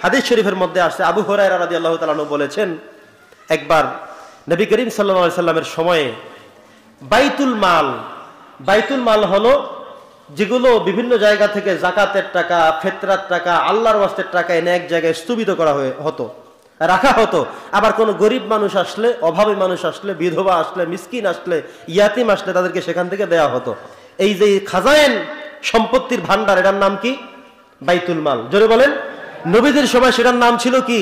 হাদিস শরীফের মধ্যে আসছে, আবু হুরায়রা রাদিয়াল্লাহু তাআলা আনহু বলেছেন, একবার নবী করিম সাল্লাল্লাহু আলাইহি সাল্লামের সময়ে বাইতুল মাল হলো যেগুলো বিভিন্ন জায়গা থেকে যাকাতের টাকা, ফিতরার টাকা, আল্লাহর ওয়াস্তের টাকা এনে এক জায়গায় স্থগিত করা হতো, রাখা হতো। আবার কোনো গরিব মানুষ আসলে, অভাবী মানুষ আসলে, বিধবা আসলে, মিসকিন আসলে, ইয়াতিম আসলে তাদেরকে সেখান থেকে দেয়া হতো। এই যে খাজায়েন, সম্পত্তির ভান্ডার, এটার নাম কি? বাইতুল মাল। জোরে বলেন। নবীদের সময় সেটার নাম ছিল কি?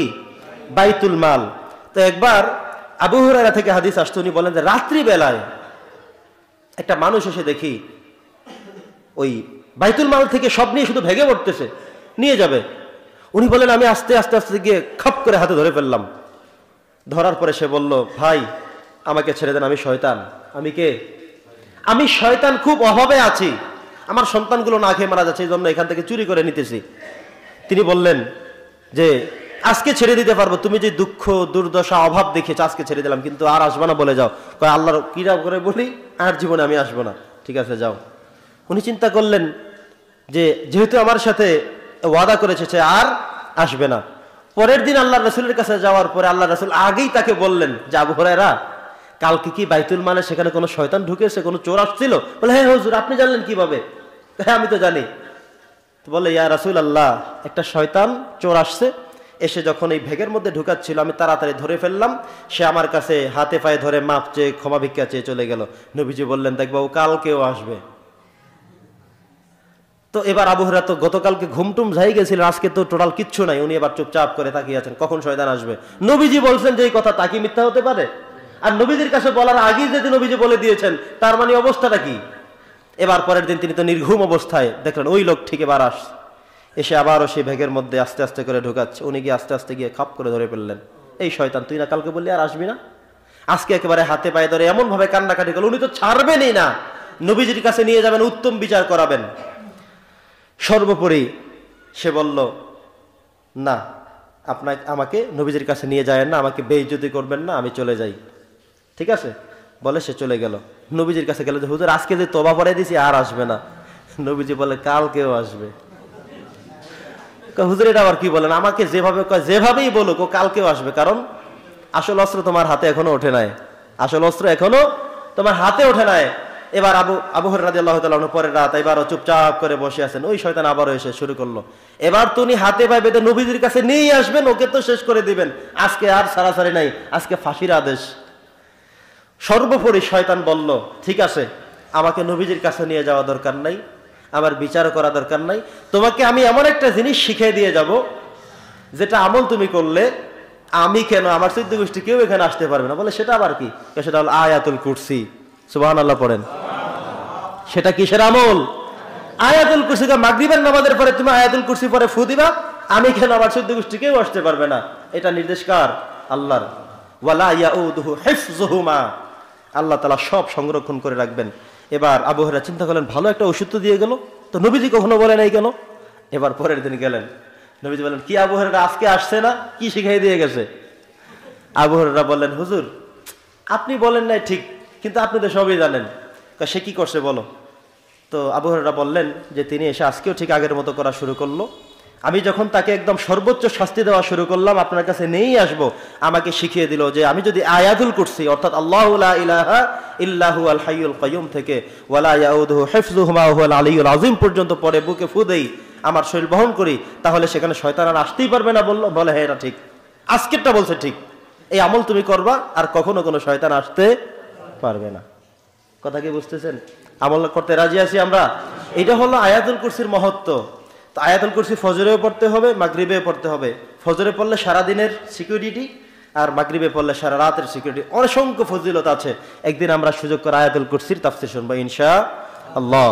বাইতুল মাল। তো একবার আবু হুরায়রা থেকে হাদিস আসছে, উনি বলেন যে রাত্রি বেলায় একটা মানুষ এসে দেখি ওই বাইতুল মাল থেকে সব নিয়ে শুধু ভেঙে পড়তেছে, নিয়ে যাবে। উনি বলেন আমি আস্তে আস্তে আস্তে গিয়ে খাপ করে হাতে ধরে ফেললাম। ধরার পরে সে বলল, ভাই আমাকে ছেড়ে দেন, আমি শয়তান। আমি কে? আমি শয়তান, খুব অভাবে আছি, আমার সন্তানগুলো না খেয়ে মারা যাচ্ছে, এই জন্য এখান থেকে চুরি করে নিতেছি। তিনি বললেন যে আজকে ছেড়ে দিতে পারবো, তুমি যে দুঃখ দুর্দশা অভাব দেখেছ আজকে ছেড়ে দিলাম, কিন্তু আর আসবো না বলে যাও। কয় আল্লাহর কিরা করে বলি, আর জীবনে আমি আসবো না। ঠিক আছে যাও। উনি চিন্তা করলেন যে যেহেতু আমার সাথে ওয়াদা করেছে সে আর আসবে না। পরের দিন আল্লাহ রাসূলের কাছে যাওয়ার পরে আল্লাহ রাসূল আগেই তাকে বললেন যে আবু হুরায়রা, কালকে কি বাইতুল মালে সেখানে কোনো শয়তান ঢুকেছে, কোনো চোর আসছিল? বলে হ্যাঁ হুজুর, আপনি জানলেন কিভাবে? হ্যাঁ আমি তো জানি। বলে ইয়া রাসূলুল্লাহ, একটা শয়তান চোর আসছে, এসে যখন এই ভেগের মধ্যে ঢুকাচ্ছিল আমি তাড়াতাড়ি ধরে ফেললাম, সে আমার কাছে হাতে পায়ে ধরে মাপ চেয়ে ক্ষমা ভিক্ষা চেয়ে চলে গেল। নবীজি বললেন দেখবা ও কালকেও আসবে। তো এবার আবু হুরায়রা তো গতকালকে ঘুমটুম যাই গেছিল, আজকে তো টোটাল কিচ্ছু নাই, উনি এবার চুপচাপ করে তাকিয়ে আছেন কখন শয়তান আসবে। নবীজি বলছেন যে এই কথা, তা কি মিথ্যা হতে পারে? আর নবীজির কাছে বলার আগেই যদি নবীজি বলে দিয়েছেন, তার মানে অবস্থাটা কি? এবার পরের দিন তিনি তো নির্ঘুম অবস্থায় দেখলেন ওই লোক ঠিক এবার এসে আবারও সেই ভেগের মধ্যে আস্তে আস্তে করে ঢুকাচ্ছে। উনি গিয়ে আস্তে আস্তে গিয়ে খাপ করে ধরে ফেললেন, এই শয়তান তুই না কালকে বললি আর আসবি না? আজকে একেবারে হাতে পায়ে ধরে এমন ভাবে কান্নাকাটি করল, উনি তো ছাড়বেনই না, নবীজির কাছে নিয়ে যাবেন, উত্তম বিচার করাবেন। সর্বোপরি সে বলল না, আমাকে নবীজির কাছে নিয়ে যাবেন না, আমাকে বেইজ্জতি করবেন না, আমি চলে যাই। ঠিক আছে বলে সে চলে গেল। নবীজির কাছে গেল যে হুজুর আজকে যে তওবা পড়াই দিছি আর আসবে না। নবীজি বলে কালকেও আসবে। হুজুর এটা আবার কি বলেন? আমাকে যেভাবেই বলুক ও কালকেও আসবে, কারণ আসল অস্ত্র তোমার হাতে এখনো ওঠে নাই, আসল অস্ত্র এখনো তোমার হাতে ওঠে নাই। এবার আবু হুরায়রা রাদিয়াল্লাহু তাআলা আনহু পরের রাত এবারও চুপচাপ করে বসে আছেন। ওই শয়তান আবারও এসে শুরু করলো। এবার তুমি হাতে পায়ে বেঁধে নবীজির কাছে নিয়ে আসবেন, ওকে তো শেষ করে দিবেন, আজকে আর ছাড়াছাড়ি নাই, আজকে ফাঁসির আদেশ। সর্বোপরি শয়তান বলল ঠিক আছে, আমাকে নবীজির কাছে নিয়ে যাওয়া দরকার নাই, আমার বিচার করা দরকার নাই, তোমাকে আমি এমন একটা জিনিস শিখিয়ে দিয়ে যাব যেটা আমল তুমি করলে আমি কেন, আমার 14 গোষ্ঠী কেউ এখানে আসতে পারবে না। বলে সেটা আবার কি? সেটা হলো আয়াতুল কুরসি। সুবহানাল্লাহ পড়েন। সেটা কিসের আমল? আয়াতুল কুরসি। মাগরিবের নামাজের পরে তুমি আয়াতুল কুরসি পরে ফু দিবা, আমি কেন, আমার 14 গোষ্ঠী কেউ আসতে পারবে না। এটা নির্দেশ কার? আল্লাহর। ওয়ালা ইয়াউদুহু হিফযুহুমা, আল্লাহ তাআলা সব সংরক্ষণ করে রাখবেন। এবার আবু হুরায়রা চিন্তা করলেন ভালো একটা ওষুধ তো দিয়ে গেল, তো নবীজি কখনো বলে নাই কেন? এবার পরের দিন গেলেন, নবীজি বলেন কি আবু হুরায়রা আজকে আসছে না, কি শিখিয়ে দিয়ে গেছে? আবু হুরায়রা বললেন হুজুর আপনি বলেন নাই ঠিক, কিন্তু আপনি তো সবই জানেন। সে কি করছে বলো? তো আবু হুরায়রা বললেন যে তিনি এসে আজকেও ঠিক আগের মতো করা শুরু করলো। আমি যখন তাকে একদম সর্বোচ্চ শাস্তি দেওয়া শুরু করলাম, আপনার কাছে নিয়েই আসবো, আমাকে শিখিয়ে দিল যে আমি যদি আয়াতুল কুরসি অর্থাৎ আল্লাহু লা ইলাহা ইল্লা হুয়াল হাইয়ুল কাইয়ুম থেকে ওয়ালা ইয়াউদুহু হিফযুহুমা ওয়া হুয়াল আলিয়্যুল আযীম পর্যন্ত পরে বুকে ফু দেই, আমার শরীর বহন করি, তাহলে সেখানে শয়তান আর আসতেই পারবে না। বলে হ্যাঁ এটা ঠিক, আজকেরটা বলছে ঠিক, এই আমল তুমি করবা আর কখনো কোনো শয়তান আসতে পারবে না। কথা কি বুঝতেছেন? আমল করতে রাজি আছি আমরা। এটা হলো আয়াতুল কুরসির মহত্ব। তো আয়াতুল কুরসি ফজরেও পড়তে হবে, মাগরিবেও পড়তে হবে। ফজরে পড়লে সারাদিনের সিকিউরিটি, আর মাগরিবে পড়লে সারা রাতের সিকিউরিটি। অসংখ্য ফজিলত আছে। একদিন আমরা সুযোগ করে আয়াতুল কুরসির তাফসীর শুনবো ইনশাআল্লাহ।